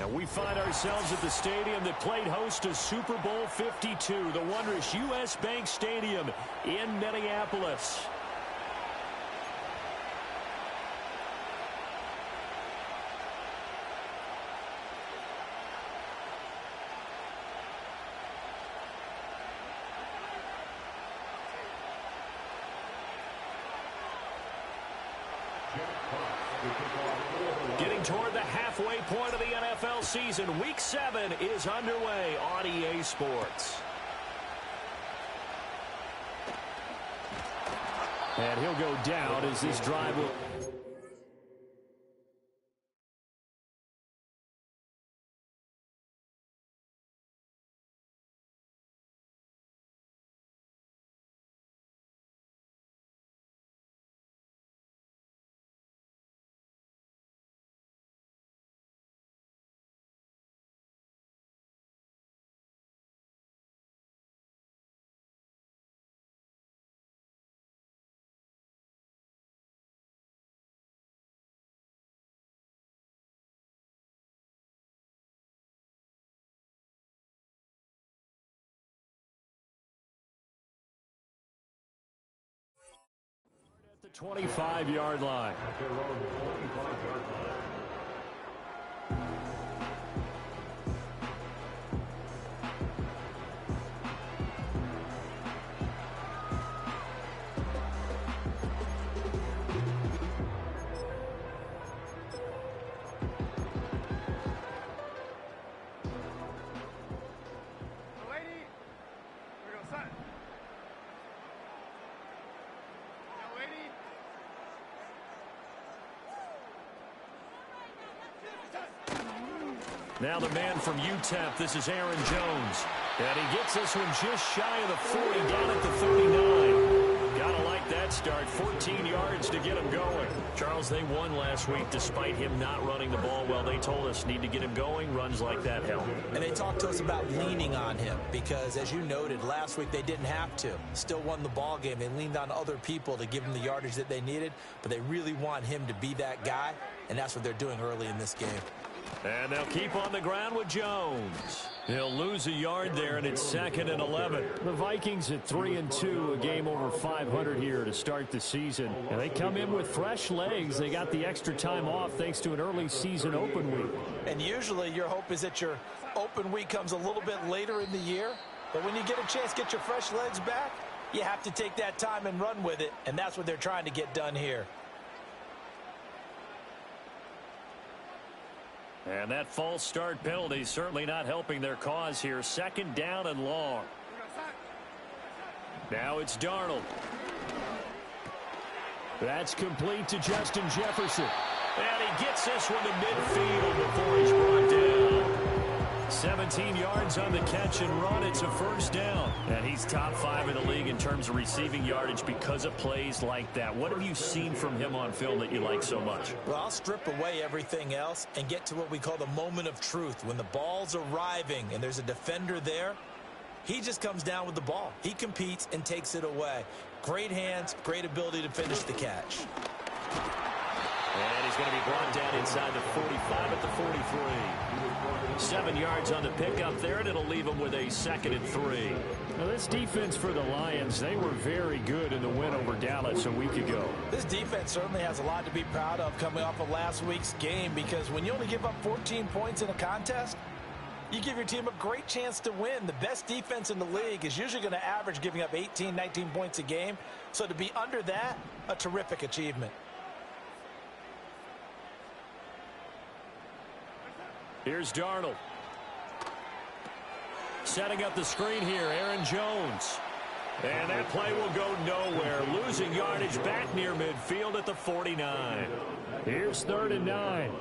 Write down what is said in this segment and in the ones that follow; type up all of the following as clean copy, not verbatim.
And we find ourselves at the stadium that played host to Super Bowl 52, the wondrous U.S. Bank Stadium in Minneapolis. Getting toward the halfway point of the NFL season, Week 7 is underway on EA Sports. And he'll go down as this drive will... the 25-yard line. Now the man from UTEP, this is Aaron Jones. And he gets this one just shy of the 40, down at the 39. Gotta like that start, 14 yards to get him going. Charles, they won last week despite him not running the ball well. They told us need to get him going, runs like that help. And they talked to us about leaning on him because, as you noted, last week they didn't have to. Still won the ball game. They leaned on other people to give them the yardage that they needed, but they really want him to be that guy, and that's what they're doing early in this game. And they'll keep on the ground with Jones. He'll lose a yard there, and it's 2nd and 11. The Vikings at 3-2, a game over 500 here to start the season. And they come in with fresh legs. They got the extra time off thanks to an early season open week. And usually your hope is that your open week comes a little bit later in the year. But when you get a chance to get your fresh legs back, you have to take that time and run with it. And that's what they're trying to get done here. And that false start penalty certainly not helping their cause here. 2nd down and long. Now it's Darnold. That's complete to Justin Jefferson. And he gets this one to midfield before he's brought down. 17 yards on the catch and run. It's a 1st down. And he's top 5 in the league in terms of receiving yardage because of plays like that. What have you seen from him on film that you like so much? Well, I'll strip away everything else and get to what we call the moment of truth. When the ball's arriving and there's a defender there, he just comes down with the ball. He competes and takes it away. Great hands, great ability to finish the catch. And he's going to be brought down inside the 45 at the 43. 7 yards on the pickup there, and it'll leave him with a 2nd and 3. Now, this defense for the Lions, they were very good in the win over Dallas a week ago. This defense certainly has a lot to be proud of coming off of last week's game, because when you only give up 14 points in a contest, you give your team a great chance to win. The best defense in the league is usually going to average giving up 18, 19 points a game. So to be under that, a terrific achievement. Here's Darnold. Setting up the screen here, Aaron Jones. And that play will go nowhere. Losing yardage back near midfield at the 49. Here's 3rd and 9.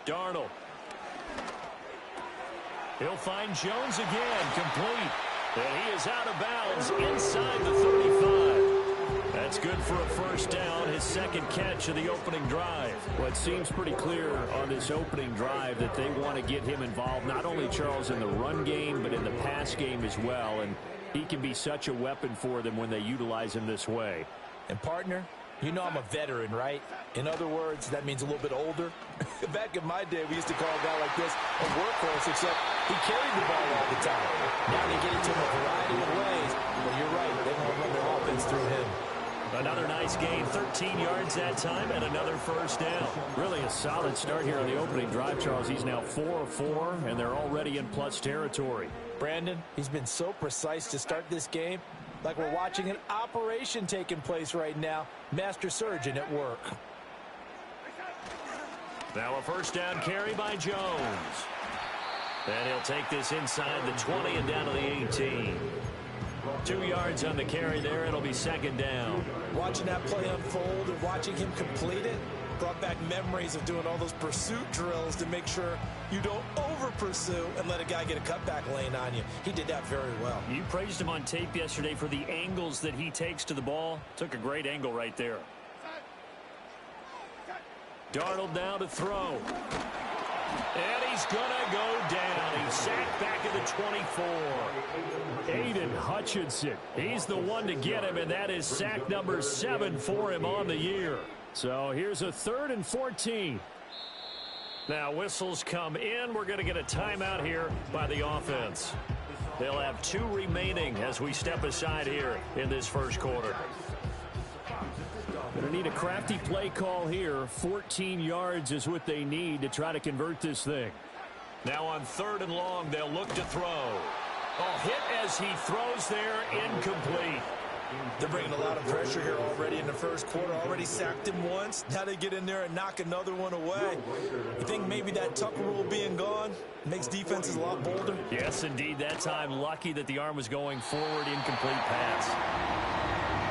Darnold. He'll find Jones again, complete. And he is out of bounds inside the 35. That's good for a 1st down, his 2nd catch of the opening drive. Well, it seems pretty clear on this opening drive that they want to get him involved, not only, Charles, in the run game, but in the pass game as well. And he can be such a weapon for them when they utilize him this way. And, partner, You know I'm a veteran, right? In other words, that means a little bit older. Back in my day, we used to call a guy like this a workhorse, except he carried the ball all the time. Now they get it to him a variety of ways. But you're right, they want to run their offense through him. Another nice gain, 13 yards that time, and another first down. Really a solid start here on the opening drive, Charles. He's now 4 of 4, and they're already in plus territory. Brandon, he's been so precise to start this game, like we're watching an operation taking place right now. Master surgeon at work. Now a first down carry by Jones. And he'll take this inside the 20 and down to the 18. 2 yards on the carry there. It'll be second down. Watching that play unfold and watching him complete it brought back memories of doing all those pursuit drills to make sure you don't over-pursue and let a guy get a cutback lane on you. He did that very well. You praised him on tape yesterday for the angles that he takes to the ball. Took a great angle right there. Darnold now to throw. And he's going to go down. He's sacked back at the 24. Aiden Hutchinson. He's the one to get him, and that is sack number 7 for him on the year. So here's a 3rd and 14. Now whistles come in. We're going to get a timeout here by the offense. They'll have 2 remaining as we step aside here in this first quarter. Going to need a crafty play call here. 14 yards is what they need to try to convert this thing. Now on 3rd and long, they'll look to throw. Oh, hit as he throws there, incomplete. They're bringing a lot of pressure here already in the first quarter. Already sacked him once. Now they get in there and knock another one away. I think maybe that Tucker rule being gone makes defenses a lot bolder. Yes, indeed. That time, lucky that the arm was going forward, incomplete pass.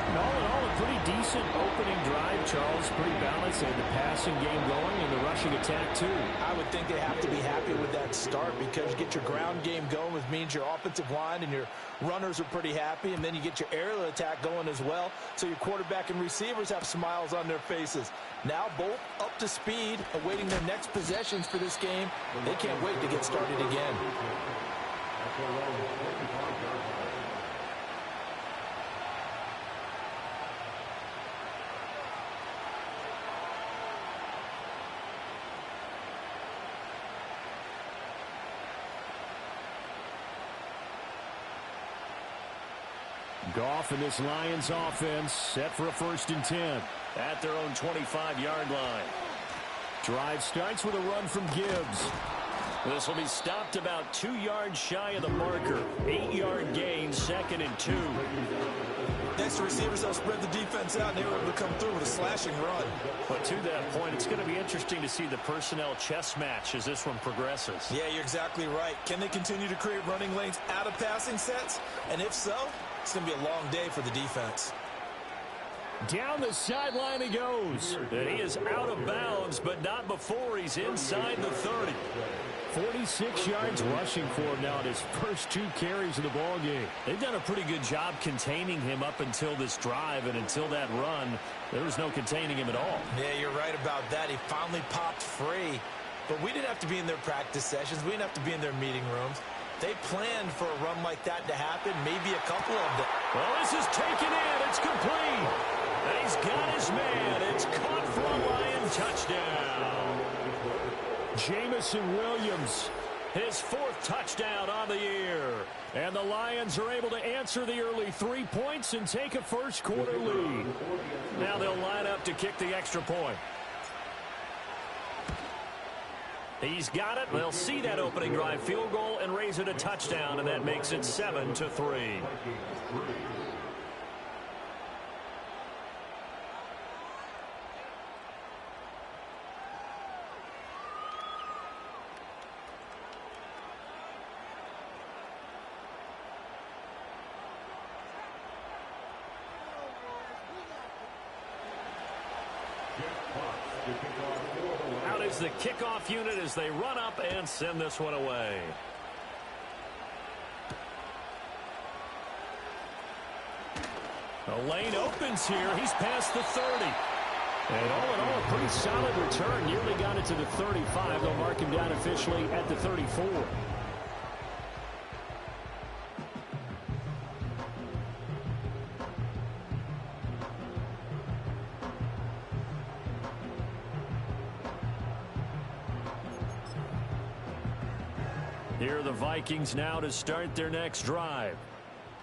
And all in all, a pretty decent opening drive, Charles. Pretty balanced. They had the passing game going and the rushing attack, too. I would think they have to be happy with that start because you get your ground game going, which means your offensive line and your runners are pretty happy, and then you get your aerial attack going as well, so your quarterback and receivers have smiles on their faces. Now both up to speed, awaiting their next possessions for this game. They can't wait to get started again. Goff and this Lions offense set for a 1st and 10 at their own 25-yard line. Drive starts with a run from Gibbs. This will be stopped about 2 yards shy of the marker. 8-yard gain, 2nd and 2. Next, the receivers will spread the defense out, and they were able to come through with a slashing run. But to that point, it's going to be interesting to see the personnel chess match as this one progresses. Yeah, you're exactly right. Can they continue to create running lanes out of passing sets? And if so, it's going to be a long day for the defense. Down the sideline he goes. And he is out of bounds, but not before he's inside the 30. 46 yards rushing for him now in his first 2 carries of the ball game. They've done a pretty good job containing him up until this drive, and until that run, there was no containing him at all. Yeah, you're right about that. He finally popped free. But we didn't have to be in their practice sessions. We didn't have to be in their meeting rooms. They planned for a run like that to happen, maybe a couple of them. Well, this is taken in. It's complete. And he's got his man. It's caught for a Lion touchdown. Jamison Williams, his 4th touchdown on the year. And the Lions are able to answer the early 3 points and take a first quarter lead. Now they'll line up to kick the extra point. He's got it. They'll see that opening drive field goal and raise it a touchdown, and that makes it 7-3. Out is the kickoff unit as they run up and send this one away. The lane opens here. He's past the 30. And all in all, a pretty solid return. Nearly got it to the 35. They'll mark him down officially at the 34. Here are the Vikings now to start their next drive.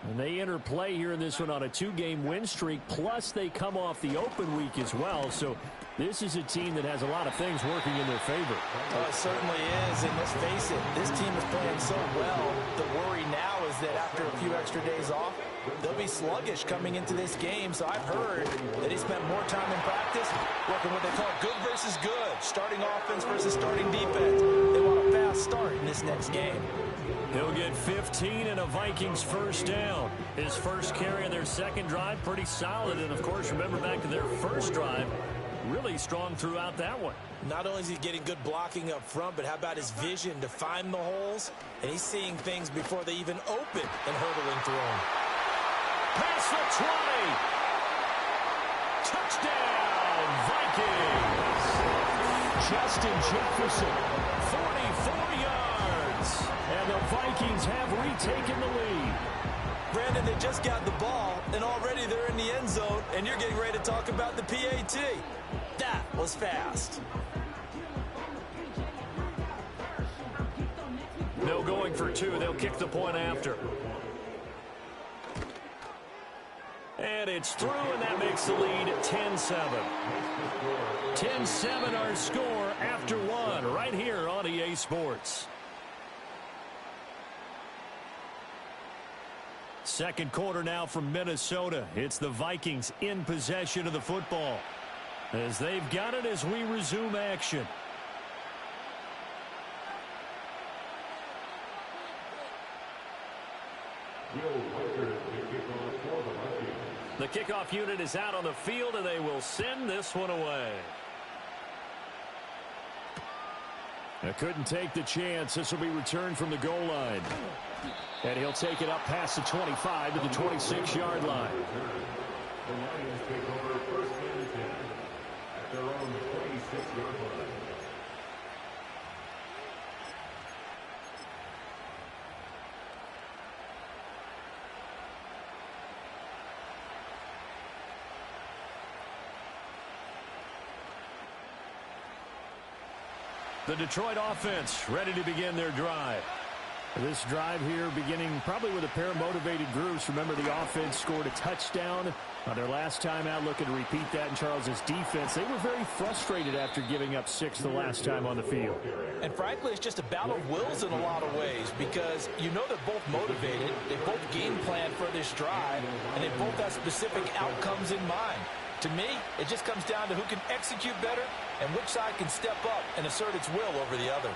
And they enter play here in this one on a 2-game win streak, plus they come off the open week as well. So this is a team that has a lot of things working in their favor. Oh, it certainly is, and let's face it, this team is playing so well. The worry now is that after a few extra days off, they'll be sluggish coming into this game. So I've heard that he spent more time in practice working what they call good versus good, starting offense versus starting defense. They want a fast start in this next game. He'll get 15 and a Vikings first down. His first carry in their second drive, pretty solid. And, of course, remember back to their first drive, really strong throughout that one. Not only is he getting good blocking up front, but how about his vision to find the holes? And he's seeing things before they even open and hurdling through them. Past the 20. Touchdown, Vikings. Justin Jefferson, 44 yards. And the Vikings have retaken the lead. Brandon, they just got the ball, and already they're in the end zone, and you're getting ready to talk about the PAT. That was fast. No going for two. They'll kick the point after. And it's through, and that makes the lead 10-7. 10-7 our score after one right here on EA Sports. Second quarter now from Minnesota. It's the Vikings in possession of the football as they've got it as we resume action. The kickoff unit is out on the field, and they will send this one away. I couldn't take the chance. This will be returned from the goal line. And he'll take it up past the 25 to the 26-yard line. The Lions take over first and 10 at their own 26-yard line. The Detroit offense ready to begin their drive. This drive here beginning probably with a pair of motivated groups. Remember, the offense scored a touchdown on their last time out, looking to repeat that in Charles's defense. They were very frustrated after giving up 6 the last time on the field. And frankly, it's just a battle of wills in a lot of ways because you know they're both motivated, they both game plan for this drive, and they both have specific outcomes in mind. To me, it just comes down to who can execute better and which side can step up and assert its will over the other.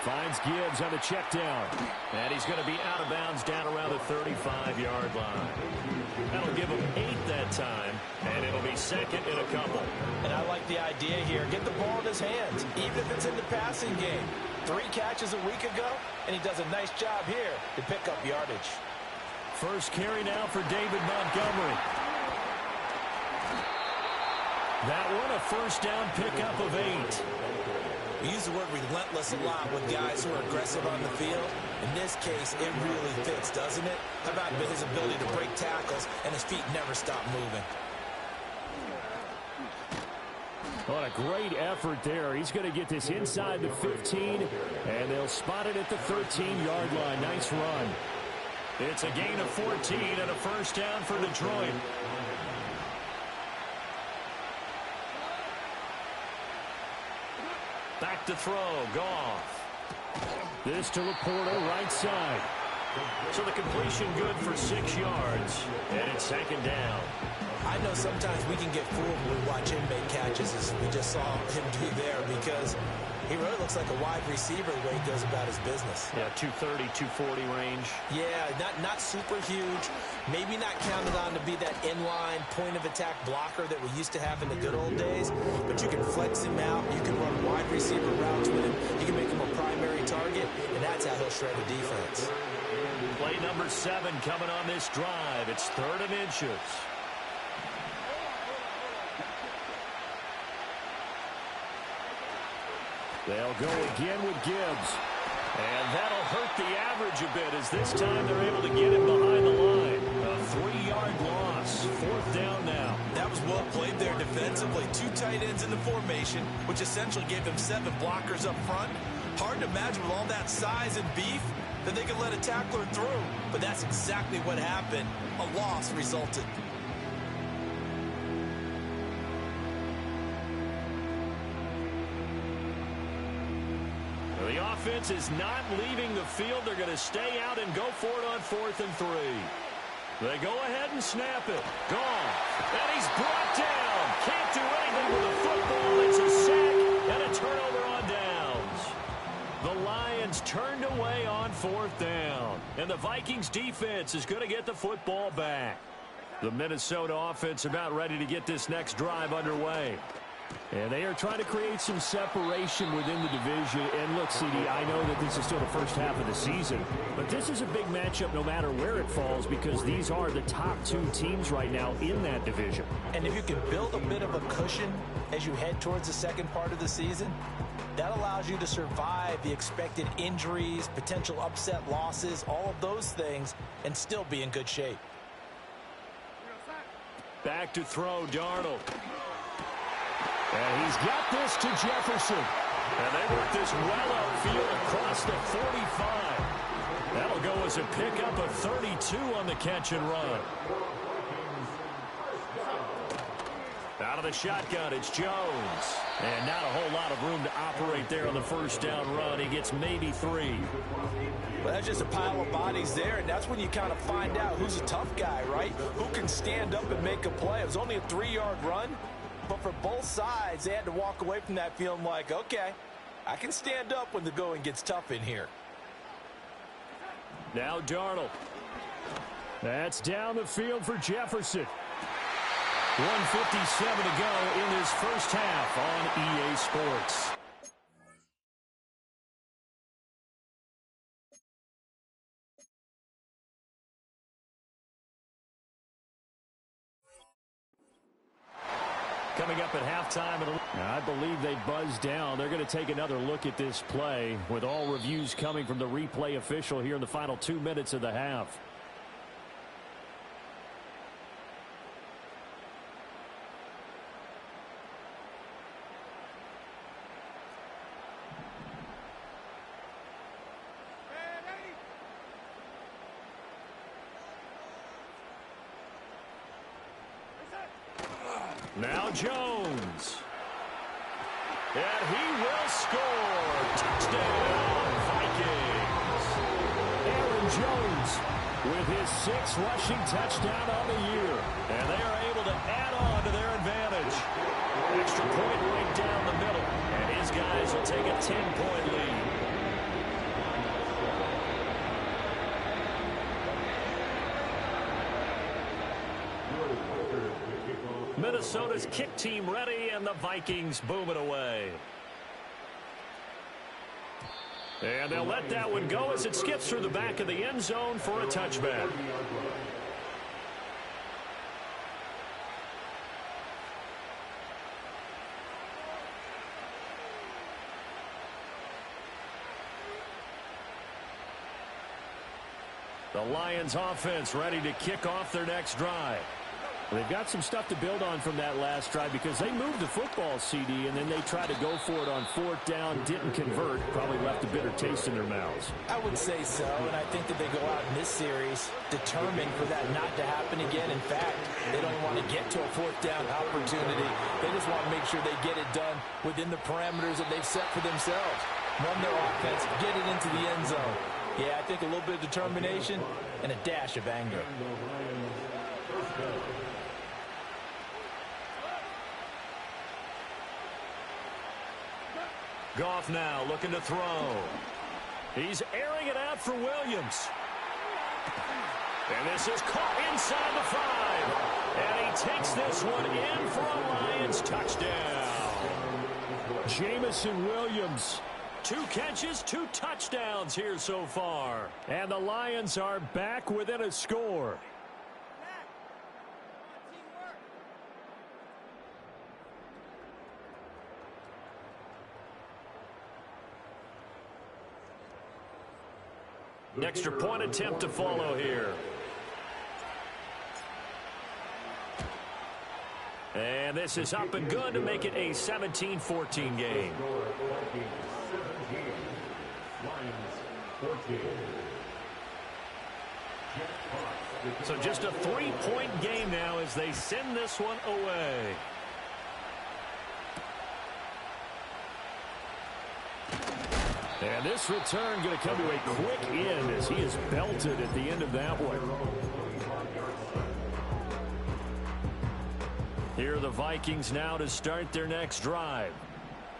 Finds Gibbs on the check down. And he's going to be out of bounds down around the 35-yard line. That'll give him 8 that time, and it'll be second and a couple. And I like the idea here. Get the ball in his hands, even if it's in the passing game. 3 catches a week ago, and he does a nice job here to pick up yardage. First carry now for David Montgomery. That one a first down pickup of 8. We use the word relentless a lot with guys who are aggressive on the field. In this case, it really fits, doesn't it? How about his ability to break tackles and his feet never stop moving? What a great effort there. He's going to get this inside the 15, and they'll spot it at the 13-yard line. Nice run. It's a gain of 14 and a first down for Detroit. Back to throw, Goff. This to Laporta, right side. So the completion good for 6 yards, and it's second down. I know sometimes we can get fooled when we watch him make catches, as we just saw him do there, because he really looks like a wide receiver the way he goes about his business. Yeah, 230, 240 range. Yeah, not super huge. Maybe not counted on to be that inline point-of-attack blocker that we used to have in the good old days. But you can flex him out. You can run wide receiver routes with him. You can make him a primary target, and that's how he'll shred a defense. Play number 7 coming on this drive. It's 3rd and inches. They'll go again with Gibbs. And that'll hurt the average a bit as this time they're able to get him behind the line. A 3-yard loss. 4th down now. That was well played there defensively. 2 tight ends in the formation, which essentially gave him 7 blockers up front. Hard to imagine with all that size and beef that they could let a tackler through. But that's exactly what happened. A loss resulted. The offense is not leaving the field. They're going to stay out and go for it on 4th and 3. They go ahead and snap it. Gone. And he's brought down. Can't do anything with the football. It's a sack and a turnover on downs. The Lions turned away on 4th down. And the Vikings defense is going to get the football back. The Minnesota offense about ready to get this next drive underway. And they are trying to create some separation within the division. And look, CD, I know that this is still the first half of the season, but this is a big matchup no matter where it falls because these are the top 2 teams right now in that division. And if you can build a bit of a cushion as you head towards the second part of the season, that allows you to survive the expected injuries, potential upset losses, all of those things, and still be in good shape. Back to throw, Darnold. And he's got this to Jefferson. And they work this well outfield across the 45. That'll go as a pickup of 32 on the catch and run. Out of the shotgun, it's Jones. And not a whole lot of room to operate there on the first down run. He gets maybe 3. Well, that's just a pile of bodies there, and that's when you kind of find out who's a tough guy, right? Who can stand up and make a play. It was only a 3-yard run. But for both sides, they had to walk away from that feeling like, okay, I can stand up when the going gets tough in here. Now Darnold. That's down the field for Jefferson. 1:57 to go in this first half on EA Sports. Coming up at halftime, I believe they buzzed down. They're going to take another look at this play with all reviews coming from the replay official here in the final 2 minutes of the half. Now Jones. And he will score. Touchdown, Vikings. Aaron Jones with his 6th rushing touchdown on the year. And they are able to add on to their advantage. Extra point right down the middle. And his guys will take a 10-point lead. Minnesota's kick team ready, and the Vikings boom it away. And they'll let that one go as it skips through the back of the end zone for a touchback. The Lions offense ready to kick off their next drive. They've got some stuff to build on from that last drive because they moved the football, CD, and then they tried to go for it on 4th down, didn't convert, probably left a bitter taste in their mouths. I would say so, and I think that they go out in this series determined for that not to happen again. In fact, they don't want to get to a 4th down opportunity. They just want to make sure they get it done within the parameters that they've set for themselves. Run their offense, get it into the end zone. Yeah, I think a little bit of determination and a dash of anger. Goff now looking to throw. He's airing it out for Williams. And this is caught inside the 5. And he takes this one in for a Lions touchdown. Jamison Williams. 2 catches, 2 touchdowns here so far. And the Lions are back within a score. Extra point attempt to follow here. And this is up and good to make it a 17-14 game. 14. So just a 3-point game now as they send this one away. And this return going to come to a quick end as he is belted at the end of that one. Here are the Vikings now to start their next drive.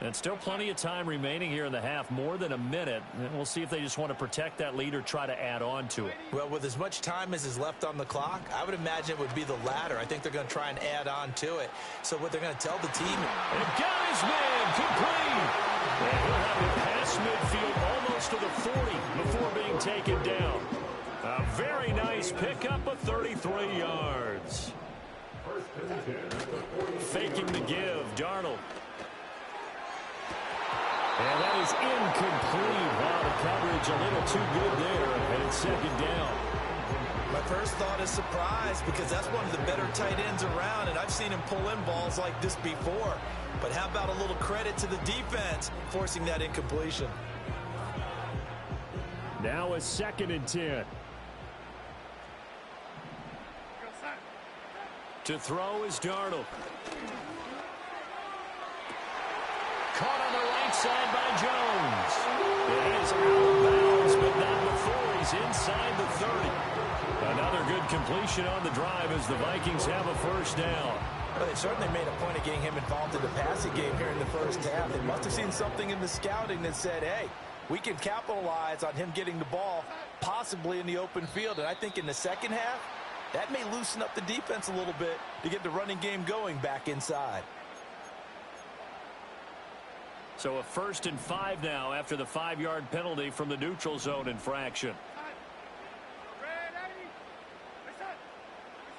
And still plenty of time remaining here in the half, more than a minute. And we'll see if they just want to protect that lead or try to add on to it. Well, with as much time as is left on the clock, I would imagine it would be the latter. I think they're going to try and add on to it. So what they're going to tell the team. And got his man complete. And he'll have it past midfield almost to the 40 before being taken down. A very nice pickup of 33 yards. Faking the give, Darnold. And that is incomplete. Wow, the coverage a little too good there, and it's second down. My first thought is surprise because that's one of the better tight ends around, and I've seen him pull in balls like this before. But how about a little credit to the defense forcing that incompletion? Now a 2nd and 10. To throw is Darnold. Caught on the right side by Jones. It is out of bounds, but not before he's inside the 30. Another good completion on the drive as the Vikings have a first down. Well, they certainly made a point of getting him involved in the passing game here in the first half. They must have seen something in the scouting that said, hey, we can capitalize on him getting the ball possibly in the open field. And I think in the second half, that may loosen up the defense a little bit to get the running game going back inside. So a 1st and 5 now after the 5-yard penalty from the neutral zone infraction.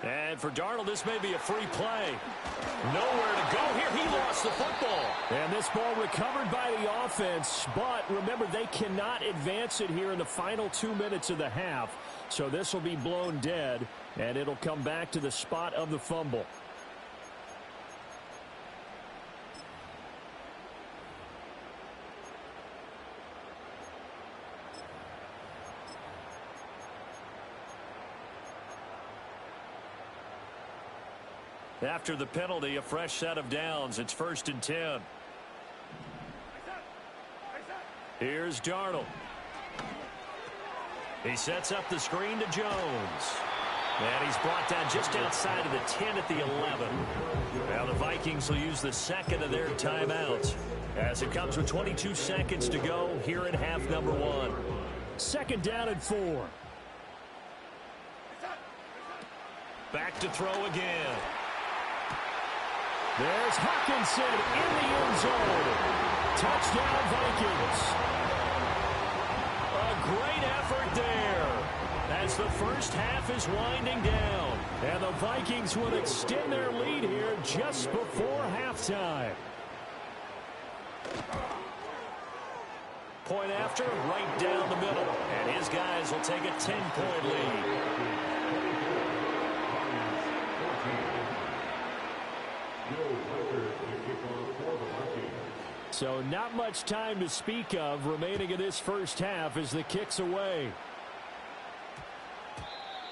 And for Darnold, this may be a free play. Nowhere to go here. He lost the football. And this ball recovered by the offense. But remember, they cannot advance it here in the final 2 minutes of the half. So this will be blown dead, and it'll come back to the spot of the fumble. After the penalty, a fresh set of downs. It's 1st and 10. Here's Darnold. He sets up the screen to Jones. And he's brought down just outside of the 10 at the 11. Now the Vikings will use the 2nd of their timeouts as it comes with 22 seconds to go here in half number 1. 2nd down and 4. Back to throw again. There's Hockenson in the end zone. Touchdown, Vikings. A great effort there as the first half is winding down. And the Vikings will extend their lead here just before halftime. Point after, right down the middle. And his guys will take a 10-point lead. So not much time to speak of remaining in this first half as the kick's away.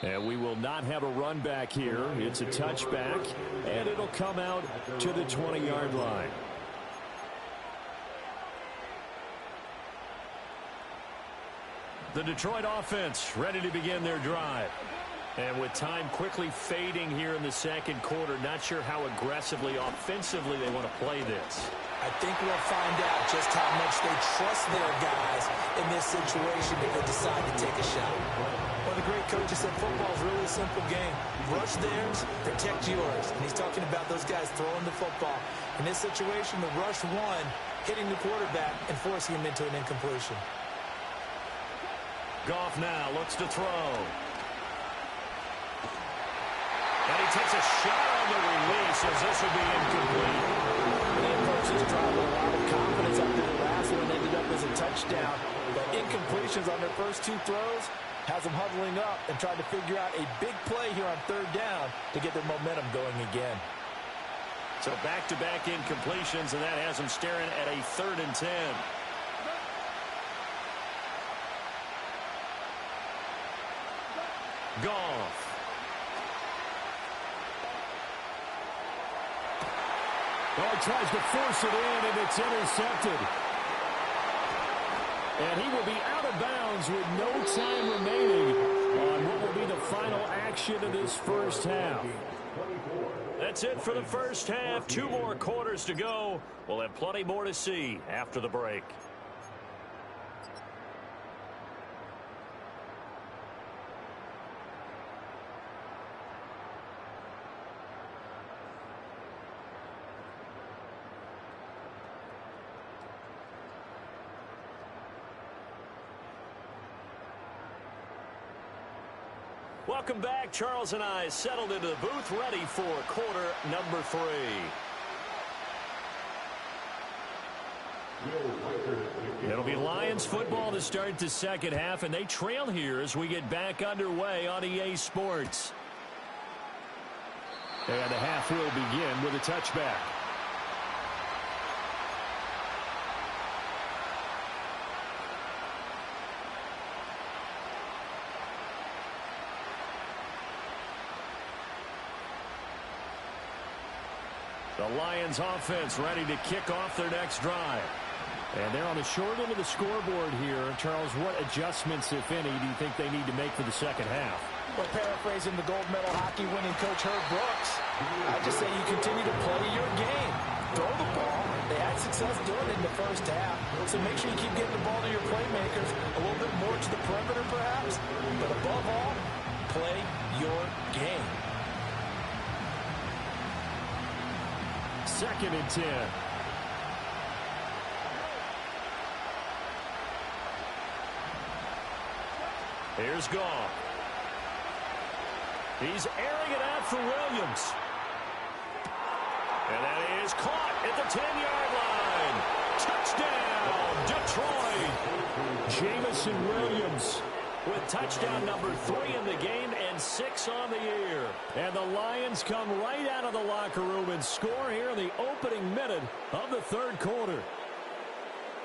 And we will not have a run back here. It's a touchback, and it'll come out to the 20-yard line. The Detroit offense ready to begin their drive. And with time quickly fading here in the second quarter, not sure how aggressively, offensively they want to play this. I think we'll find out just how much they trust their guys in this situation if they decide to take a shot. One of the great coaches said football is really a simple game. Rush theirs, protect yours. And he's talking about those guys throwing the football. In this situation, the rush one, hitting the quarterback and forcing him into an incompletion. Goff now looks to throw. And he takes a shot on the release as this will be incomplete. The approaches tried with a lot of confidence after the last one ended up as a touchdown. But incompletions on their first 2 throws has them huddling up and trying to figure out a big play here on 3rd down to get their momentum going again. So back-to-back incompletions, and that has them staring at a 3rd and 10. Goff. Oh, he tries to force it in, and it's intercepted. And he will be out of bounds with no time remaining on what will be the final action of this first half. That's it for the first half. 2 more quarters to go. We'll have plenty more to see after the break. Welcome back. Charles and I settled into the booth, ready for quarter number 3. It'll be Lions football to start the second half, and they trail here as we get back underway on EA Sports. And the half will begin with a touchback. The Lions offense ready to kick off their next drive. And they're on the short end of the scoreboard here. Charles, what adjustments, if any, do you think they need to make for the second half? Well, paraphrasing the gold medal hockey winning coach Herb Brooks, I just say you continue to play your game. Throw the ball. They had success doing it in the first half. So make sure you keep getting the ball to your playmakers, a little bit more to the perimeter perhaps. But above all, play your game. 2nd and 10. Here's Goff. He's airing it out for Williams. And that is caught at the 10-yard line. Touchdown, Detroit. Jamison Williams with touchdown number 3 in the game and 6 on the year. And the Lions come right out of the locker room and score here in the opening minute of the third quarter.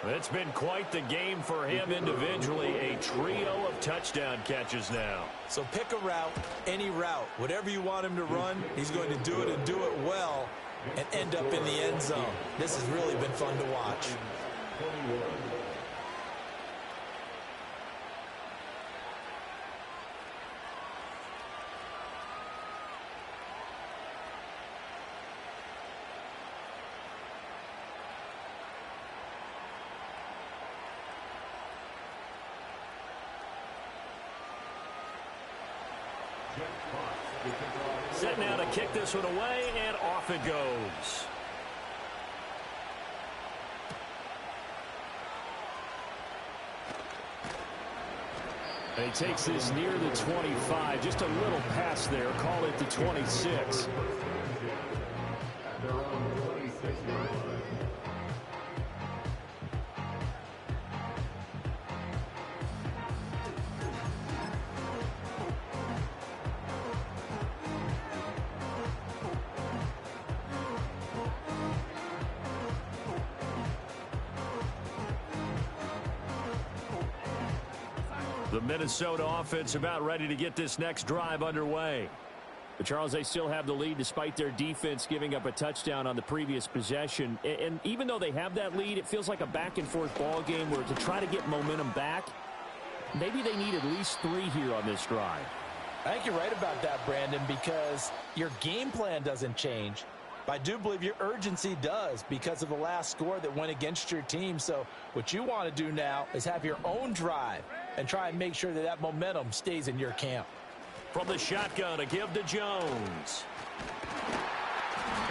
It's been quite the game for him individually. A trio of touchdown catches now. So pick a route, any route. Whatever you want him to run, he's going to do it and do it well and end up in the end zone. This has really been fun to watch. Set now to kick this one away, and off it goes. And he takes this near the 25. Just a little pass there. Call it the 26. The Minnesota offense about ready to get this next drive underway. But Charles, they still have the lead despite their defense giving up a touchdown on the previous possession. And even though they have that lead, it feels like a back-and-forth ball game where to try to get momentum back, maybe they need at least 3 here on this drive. I think you're right about that, Brandon, because your game plan doesn't change. But I do believe your urgency does because of the last score that went against your team. So what you want to do now is have your own drive and try and make sure that that momentum stays in your camp. From the shotgun, a give to Jones.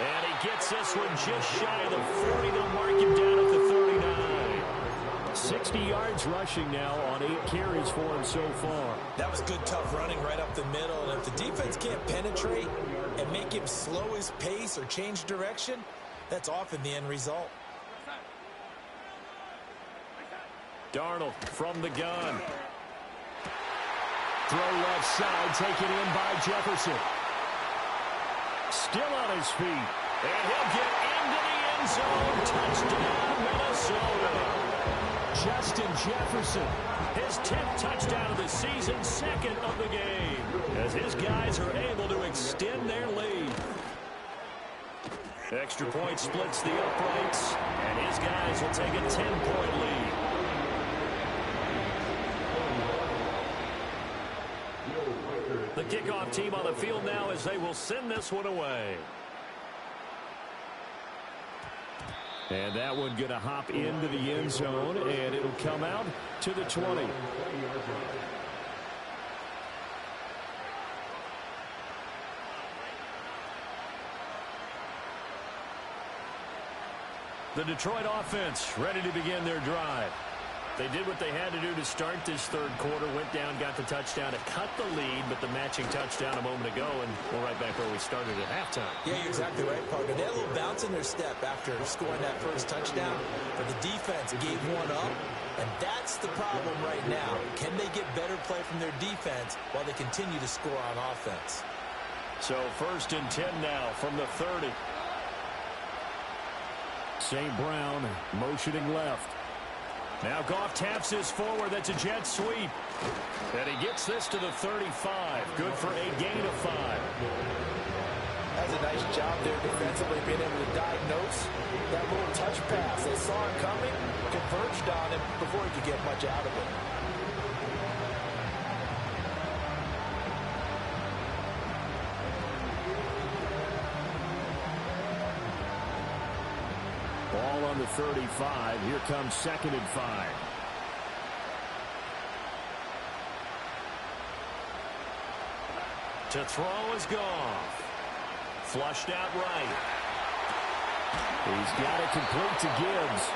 And he gets this one just shy of the 40. They'll mark him down at the 39. 60 yards rushing now on 8 carries for him so far. That was good, tough running right up the middle. And if the defense can't penetrate and make him slow his pace or change direction, that's often the end result. Darnold from the gun. Throw left side, taken in by Jefferson. Still on his feet. And he'll get into the end zone. Touchdown, Minnesota. Justin Jefferson. His 10th touchdown of the season, second of the game, as his guys are able to extend their lead. Extra point splits the uprights, and his guys will take a 10-point lead. The kickoff team on the field now as they will send this one away. And that one going to hop into the end zone, and it'll come out to the 20. The Detroit offense ready to begin their drive. They did what they had to do to start this third quarter, went down, got the touchdown to cut the lead, but the matching touchdown a moment ago, and we're right back where we started at halftime. Yeah, you're exactly right, partner. They had a little bounce in their step after scoring that first touchdown, but the defense gave one up, and that's the problem right now. Can they get better play from their defense while they continue to score on offense? So 1st and 10 now from the 30. St. Brown motioning left. Now Goff taps this forward. That's a jet sweep. And he gets this to the 35. Good for a gain of 5. That's a nice job there defensively, being able to diagnose that little touch pass. They saw it coming, converged on him before he could get much out of it. Ball on the 35. Here comes 2nd and 5. To throw is Goff. Flushed out right. He's got it complete to Gibbs.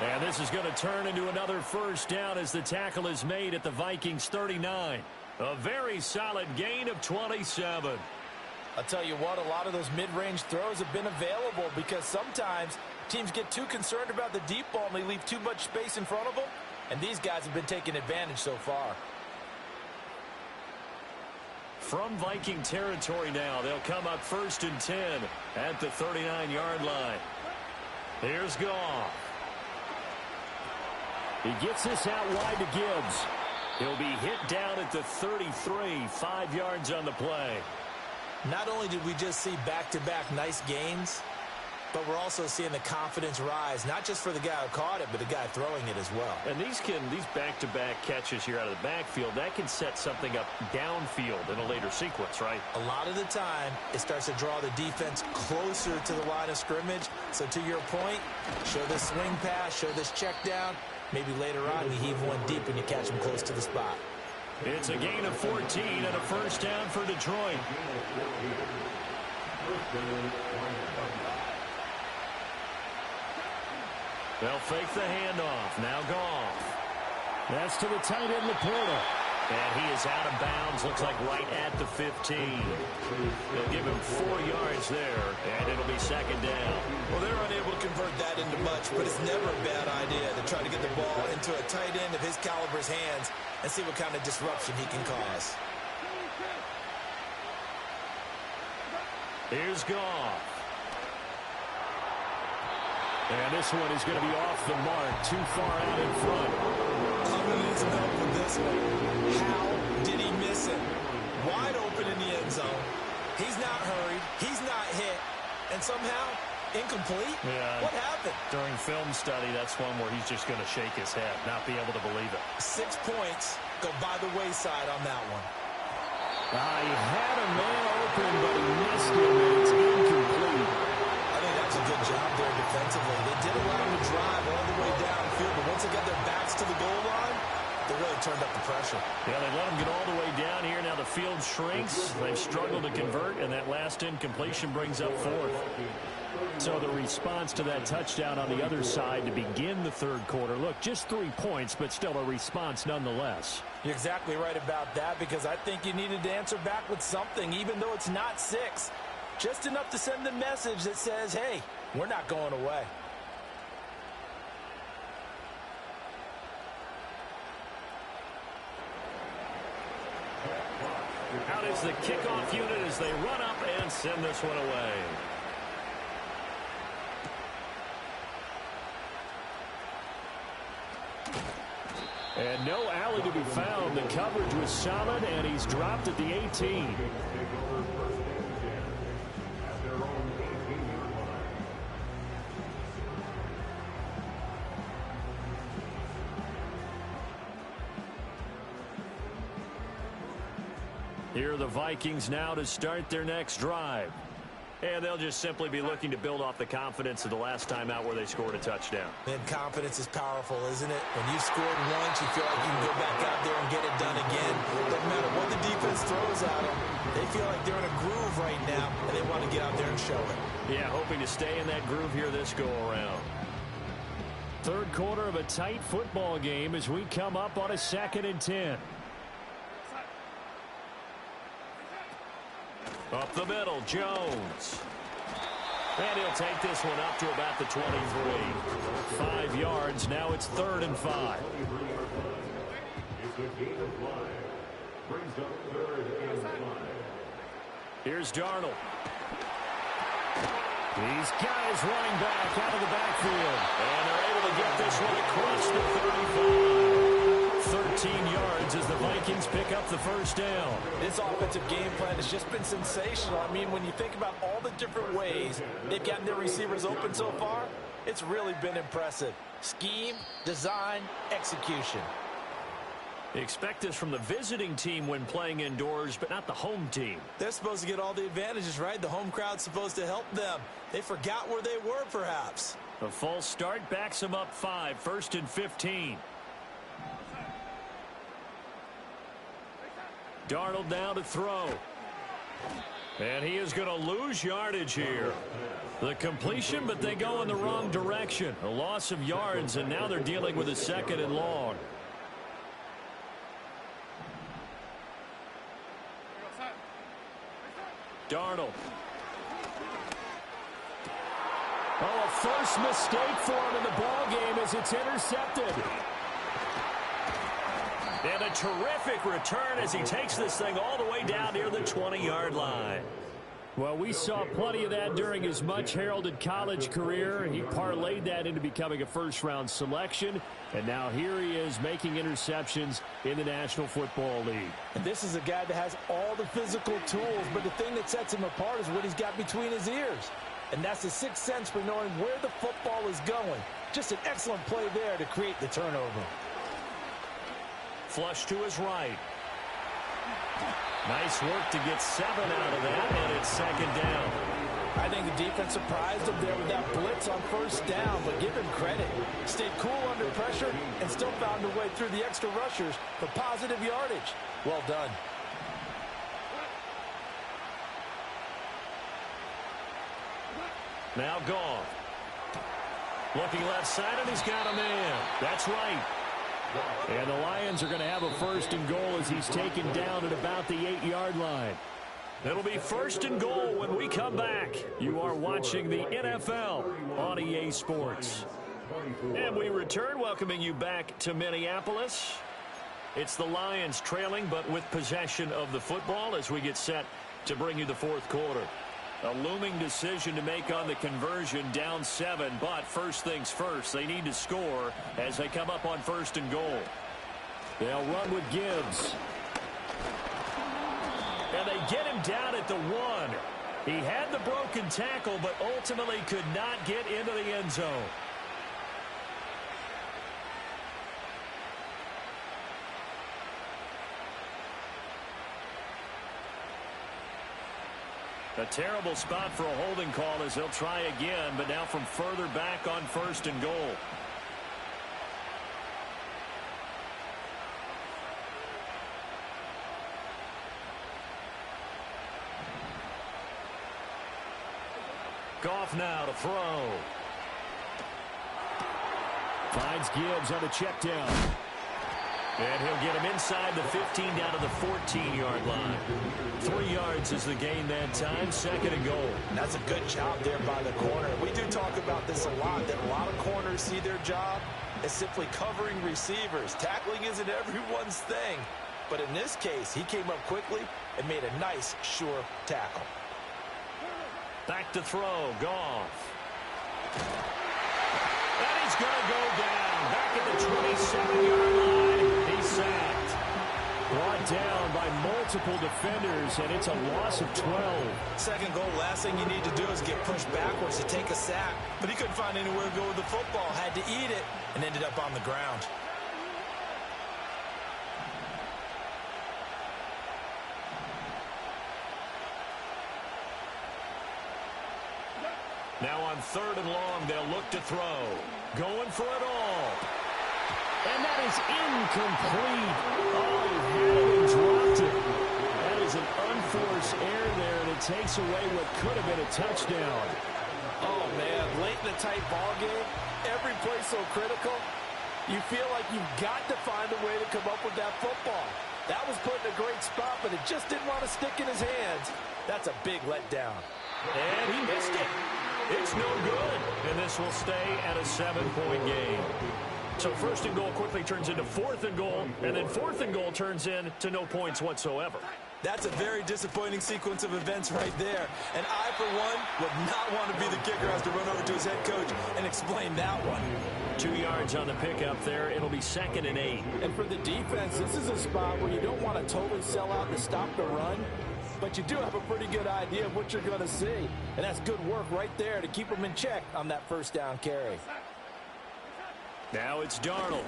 And this is going to turn into another first down as the tackle is made at the Vikings 39. A very solid gain of 27. I'll tell you what, a lot of those mid-range throws have been available because sometimes teams get too concerned about the deep ball and they leave too much space in front of them, and these guys have been taking advantage so far. From Viking territory now, they'll come up 1st and 10 at the 39-yard line. Here's Goff. He gets this out wide to Gibbs. He'll be hit down at the 33, 5 yards on the play. Not only did we just see back-to-back nice gains, but we're also seeing the confidence rise, not just for the guy who caught it, but the guy throwing it as well. And these back-to-back catches here out of the backfield, that can set something up downfield in a later sequence, right? A lot of the time, it starts to draw the defense closer to the line of scrimmage. So to your point, show this swing pass, show this check down. Maybe later on, you heave one deep when you catch them close to the spot. It's a gain of 14 and a first down for Detroit. They'll fake the handoff. Now Goff. That's to the tight end, Laporta. And he is out of bounds. Looks like right at the 15. They'll give him 4 yards there, and it'll be 2nd down. Well, they're unable to convert that into much, but it's never a bad idea to try to get the ball into a tight end of his caliber's hands and see what kind of disruption he can cause. Here's Goff. And this one is going to be off the mark, too far out in front. I'm going to need some help with this one. How did he miss it? Wide open in the end zone. He's not hurried. He's not hit. And somehow, incomplete? Yeah. What happened? During film study, that's one where he's just going to shake his head, not be able to believe it. 6 points go by the wayside on that one. He had a man open, but he missed him, and it's incomplete. I think that's a good job there defensively. They did allow him to drive all the way downfield, but once they got their backs to the goal line, they really turned up the pressure. Yeah, they let him get all the way down here. Now the field shrinks. They've struggled to convert, and that last incompletion brings up 4th. So the response to that touchdown on the other side to begin the third quarter. Look, just 3 points, but still a response nonetheless. You're exactly right about that, because I think you needed to answer back with something, even though it's not 6. Just enough to send the message that says, hey, we're not going away. Out is the kickoff unit as they run up and send this one away. And no alley to be found. The coverage was solid, and he's dropped at the 18. Here are the Vikings now to start their next drive. And they'll just simply be looking to build off the confidence of the last time out where they scored a touchdown. And confidence is powerful, isn't it? When you've scored once, you feel like you can go back out there and get it done again. Doesn't matter what the defense throws at them. They feel like they're in a groove right now, and they want to get out there and show it. Yeah, hoping to stay in that groove here this go-around. Third quarter of a tight football game as we come up on a 2nd and 10. Up the middle, Jones. And he'll take this one up to about the 23. 5 yards, now it's 3rd and 5. Here's Darnold. These guys running back out of the backfield. And they're able to get this one across the 35. 13 yards as the Vikings pick up the first down. This offensive game plan has just been sensational. I mean, when you think about all the different ways they've gotten their receivers open so far, it's really been impressive. Scheme, design, execution. Expect this from the visiting team when playing indoors, but not the home team. They're supposed to get all the advantages, right? The home crowd's supposed to help them. They forgot where they were, perhaps. A false start backs them up 5, 1st and 15. Darnold now to throw. And he is going to lose yardage here. The completion, but they go in the wrong direction. A loss of yards, and now they're dealing with a 2nd and long. Darnold. Oh, a first mistake for him in the ballgame as it's intercepted. And a terrific return as he takes this thing all the way down near the 20-yard line. Well, we saw plenty of that during his much-heralded college career. He parlayed that into becoming a first-round selection. And now here he is making interceptions in the National Football League. And this is a guy that has all the physical tools, but the thing that sets him apart is what he's got between his ears. And that's the sixth sense for knowing where the football is going. Just an excellent play there to create the turnover. Flush to his right. Nice work to get 7 out of that, and it's 2nd down. I think the defense surprised him there with that blitz on 1st down, but give him credit. Stayed cool under pressure and still found a way through the extra rushers for positive yardage. Well done. Now gone. Looking left side, and he's got a man. That's right. And the Lions are going to have a 1st and goal as he's taken down at about the 8-yard line. It'll be 1st and goal when we come back. You are watching the NFL on EA Sports. And we return, welcoming you back to Minneapolis. It's the Lions trailing, but with possession of the football as we get set to bring you the 4th quarter. A looming decision to make on the conversion, down 7, but first things first, they need to score as they come up on 1st and goal. They'll run with Gibbs. And they get him down at the 1. He had the broken tackle, but ultimately could not get into the end zone. A terrible spot for a holding call as they'll try again, but now from further back on 1st and goal. Goff now to throw. Finds Gibbs on a check down. And he'll get him inside the 15 down to the 14-yard line. 3 yards is the gain that time, 2nd and goal. That's a good job there by the corner. We do talk about this a lot, that a lot of corners see their job as simply covering receivers. Tackling isn't everyone's thing. But in this case, he came up quickly and made a nice, sure tackle. Back to throw, Goff. And he's going to go down. Back at the 27-yard line. He's sacked. Brought down by multiple defenders, and it's a loss of 12. Second goal, last thing you need to do is get pushed backwards to take a sack. But he couldn't find anywhere to go with the football. Had to eat it and ended up on the ground. Now on 3rd and long, they'll look to throw. Going for it all. And that is incomplete. Oh, he had it and dropped it. That is an unforced error there, and it takes away what could have been a touchdown. Oh, man, late in a tight ball game, every play so critical, you feel like you've got to find a way to come up with that football. That was put in a great spot, but it just didn't want to stick in his hands. That's a big letdown. And he missed it. It's no good. And this will stay at a 7-point game. So 1st and goal quickly turns into 4th and goal, and then 4th and goal turns into no points whatsoever. That's a very disappointing sequence of events right there. And I, for one, would not want to be the kicker who has to run over to his head coach and explain that one. 2 yards on the pickup there. It'll be 2nd and 8. And for the defense, this is a spot where you don't want to totally sell out to stop the run, but you do have a pretty good idea of what you're going to see. And that's good work right there to keep them in check on that 1st down carry. Now it's Darnold.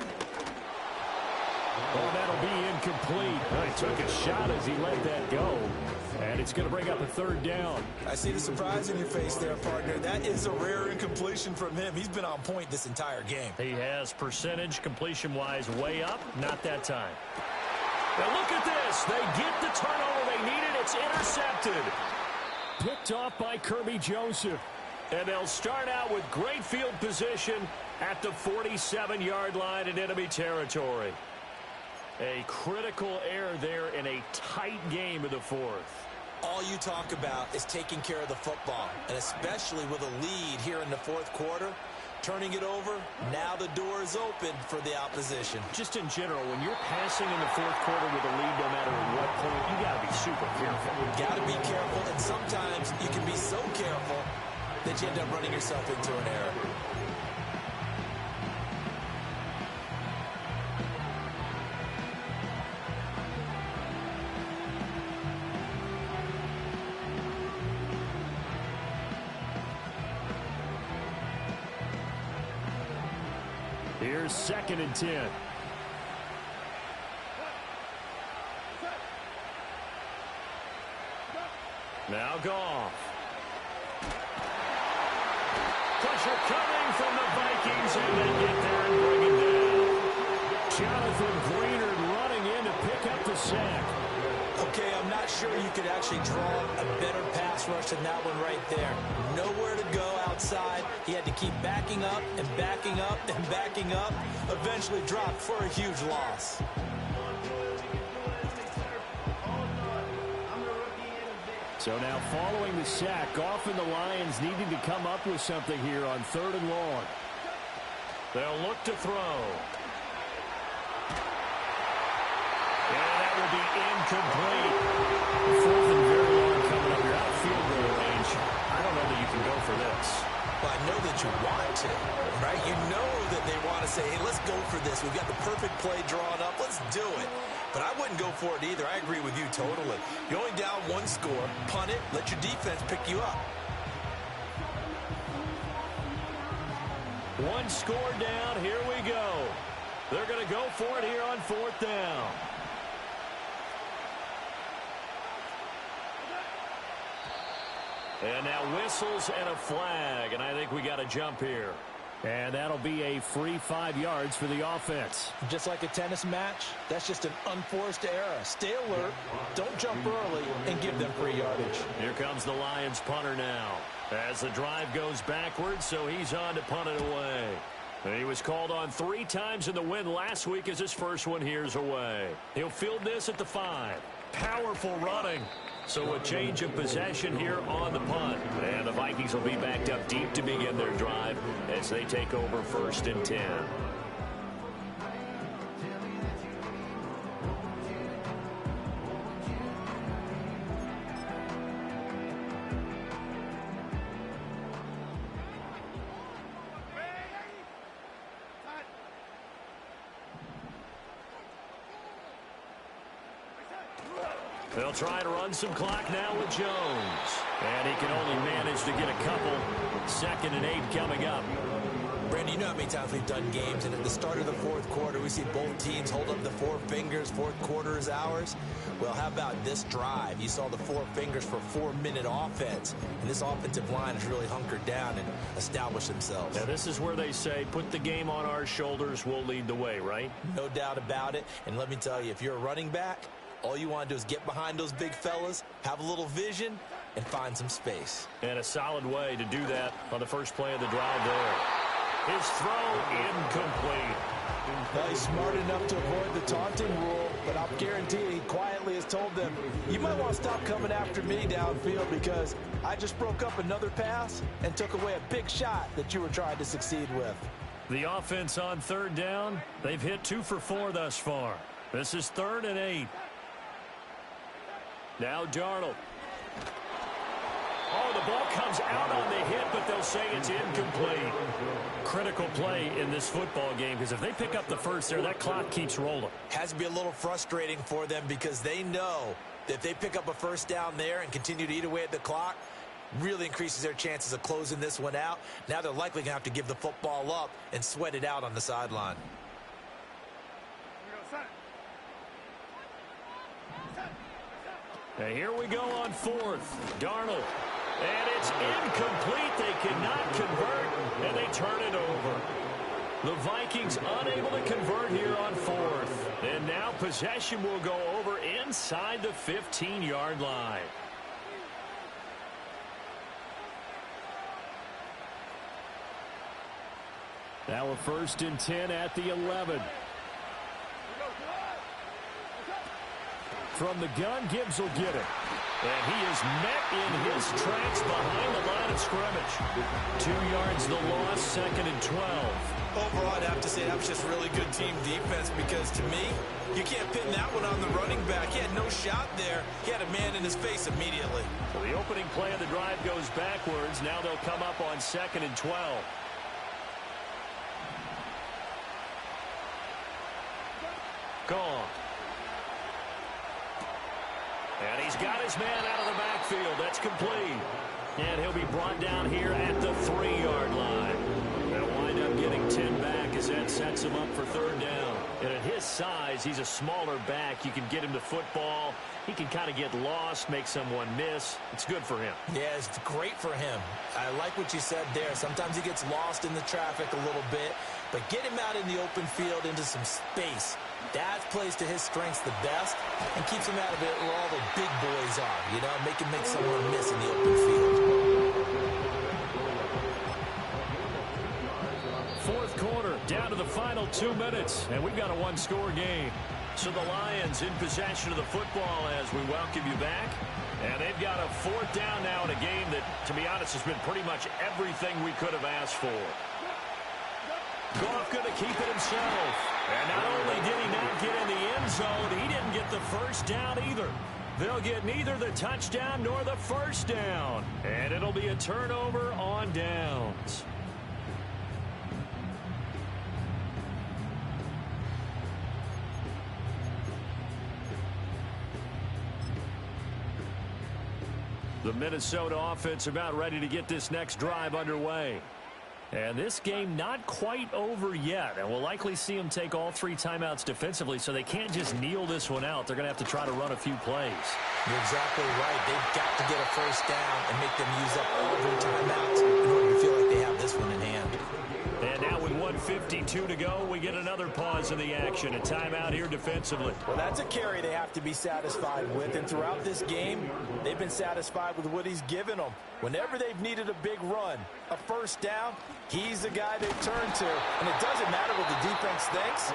Oh, that'll be incomplete. He took a shot as he let that go. And it's going to bring up a 3rd down. I see the surprise in your face there, partner. That is a rare incompletion from him. He's been on point this entire game. He has percentage completion-wise way up. Not that time. Now look at this. They get the turnover they needed. It's intercepted. Picked off by Kirby Joseph. And they'll start out with great field position at the 47-yard line in enemy territory. A critical error there in a tight game in the 4th. All you talk about is taking care of the football, and especially with a lead here in the 4th quarter. Turning it over, now the door is open for the opposition. Just in general, when you're passing in the 4th quarter with a lead, no matter at what point, you got to be super careful. Got to be careful, and sometimes you can be so careful that you end up running yourself into an error. Here's 2nd and 10. Now Goff. Pressure coming from the Vikings, and they get there and bring it down. Jonathan Greenard running in to pick up the sack. Okay, I'm not sure you could actually draw a better pass rush than that one right there. Nowhere to go outside. He had to keep backing up and backing up and backing up. Eventually dropped for a huge loss. So now following the sack, Goff and the Lions needing to come up with something here on 3rd and long. They'll look to throw. And that will be incomplete. 4th and very long coming up. You're out of field goal range. I don't know that you can go for this. Well, I know that you want to, right? You know that they want to say, hey, let's go for this. We've got the perfect play drawn up. Let's do it. But I wouldn't go for it either. I agree with you totally. You're only down 1 score. Punt it. Let your defense pick you up. 1 score down. Here we go. They're going to go for it here on 4th down. And now whistles and a flag, and I think we got a jump here. And that'll be a free 5 yards for the offense. Just like a tennis match, that's just an unforced error. Stay alert, don't jump early, and give them free yardage. Here comes the Lions punter now. As the drive goes backwards, so he's on to punt it away. And he was called on 3 times in the win last week as his first one here's away. He'll field this at the 5. Powerful running. So a change of possession here on the punt. And the Vikings will be backed up deep to begin their drive as they take over 1st and 10. They'll try to run some clock now with Jones. And he can only manage to get a couple. 2nd and 8 coming up. Brandon, you know how many times we've done games, and at the start of the fourth quarter, we see both teams hold up the 4 fingers, fourth quarter is ours. Well, how about this drive? You saw the 4 fingers for 4-minute offense, and this offensive line has really hunkered down and established themselves. Now, this is where they say, put the game on our shoulders, we'll lead the way, right? No doubt about it, and let me tell you, if you're a running back, all you want to do is get behind those big fellas, have a little vision, and find some space. And a solid way to do that on the first play of the drive there. His throw incomplete. Well, he's smart enough to avoid the taunting rule, but I'll guarantee he quietly has told them, you might want to stop coming after me downfield because I just broke up another pass and took away a big shot that you were trying to succeed with. The offense on 3rd down, they've hit 2 for 4 thus far. This is 3rd and 8. Now Darnold. Oh, the ball comes out on the hit, but they'll say it's incomplete. Critical play in this football game because if they pick up the first there, that clock keeps rolling. Has to be a little frustrating for them because they know that if they pick up a first down there and continue to eat away at the clock, really increases their chances of closing this one out. Now they're likely going to have to give the football up and sweat it out on the sideline. And here we go on 4th. Darnold. And it's incomplete. They cannot convert, and they turn it over. The Vikings unable to convert here on 4th. And now possession will go over inside the 15-yard line. Now a 1st and 10 at the 11. From the gun, Gibbs will get it. And he is met in his tracks behind the line of scrimmage. 2 yards the loss, 2nd and 12. Overall, I'd have to say that was just really good team defense because to me, you can't pin that one on the running back. He had no shot there. He had a man in his face immediately. So the opening play of the drive goes backwards. Now they'll come up on 2nd and 12. Gone. And he's got his man out of the backfield. That's complete. And he'll be brought down here at the 3-yard line. They'll wind up getting 10 back as that sets him up for 3rd down. And at his size, he's a smaller back. You can get him to football. He can kind of get lost, make someone miss. It's good for him. Yeah, it's great for him. I like what you said there. Sometimes he gets lost in the traffic a little bit, but get him out in the open field into some space. That plays to his strengths the best and keeps him out of it where all the big boys are, you know, make him make someone miss in the open field. 4th quarter, down to the final 2 minutes, and we've got a 1-score game. So the Lions in possession of the football as we welcome you back. And they've got a 4th down now in a game that, to be honest, has been pretty much everything we could have asked for. Goff going to keep it himself. And not only did he not get in the end zone, he didn't get the first down either. They'll get neither the touchdown nor the first down. And it'll be a turnover on downs. The Minnesota offense about ready to get this next drive underway. And this game not quite over yet. And we'll likely see them take all 3 timeouts defensively, so they can't just kneel this one out. They're going to have to try to run a few plays. You're exactly right. They've got to get a first down and make them use up all their timeouts in order to feel like they have this one in hand. And now with 1:52 to go, we get another pause in the action. A timeout here defensively. Well, that's a carry they have to be satisfied with. And throughout this game, they've been satisfied with what he's given them. Whenever they've needed a big run, a first down, he's the guy they've turned to. And it doesn't matter what the defense thinks.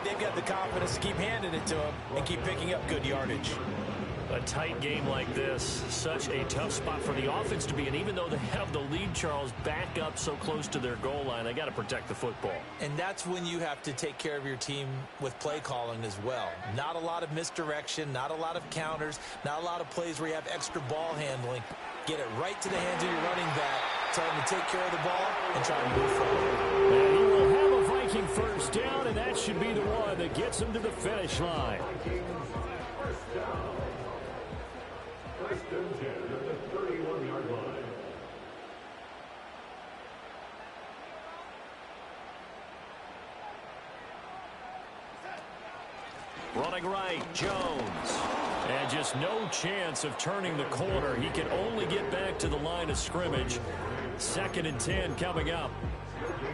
They've got the confidence to keep handing it to him and keep picking up good yardage. A tight game like this, such a tough spot for the offense to be in. Even though they have the lead, Charles, back up so close to their goal line, they got to protect the football. And that's when you have to take care of your team with play calling as well. Not a lot of misdirection, not a lot of counters, not a lot of plays where you have extra ball handling. Get it right to the hands of your running back, tell him to take care of the ball, and try to move forward. And he will have a Viking first down, and that should be the one that gets him to the finish line. First and 10 at the 31-yard line. Running right, Jones. And just no chance of turning the corner. He can only get back to the line of scrimmage. 2nd and 10 coming up.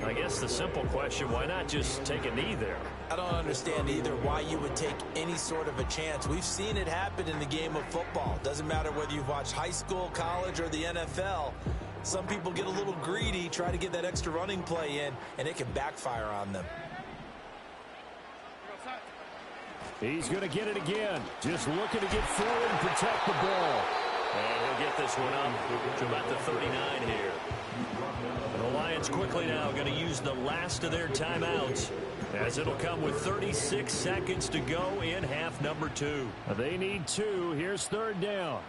I guess the simple question, why not just take a knee there? I don't understand either why you would take any sort of a chance. We've seen it happen in the game of football. Doesn't matter whether you've watched high school, college, or the NFL. Some people get a little greedy, try to get that extra running play in, and it can backfire on them. He's going to get it again. Just looking to get forward and protect the ball. And he'll get this one up to about the 39 here. The Lions quickly now going to use the last of their timeouts, as it'll come with 36 seconds to go in half number 2. They need 2. Here's 3rd down.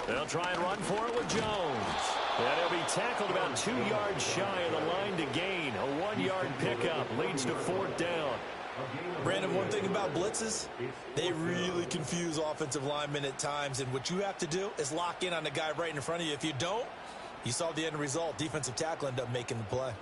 They'll try and run for it with Jones. And he'll be tackled about 2 yards shy of the line to gain. A 1-yard pickup leads to 4th down. Brandon, one thing about blitzes, they really confuse offensive linemen at times, and what you have to do is lock in on the guy right in front of you. If you don't, you saw the end result. Defensive tackle ended up making the play.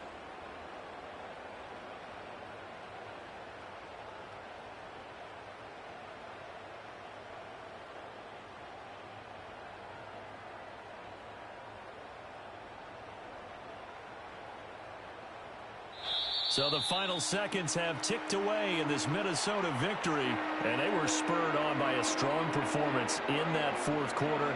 So the final seconds have ticked away in this Minnesota victory, and they were spurred on by a strong performance in that 4th quarter.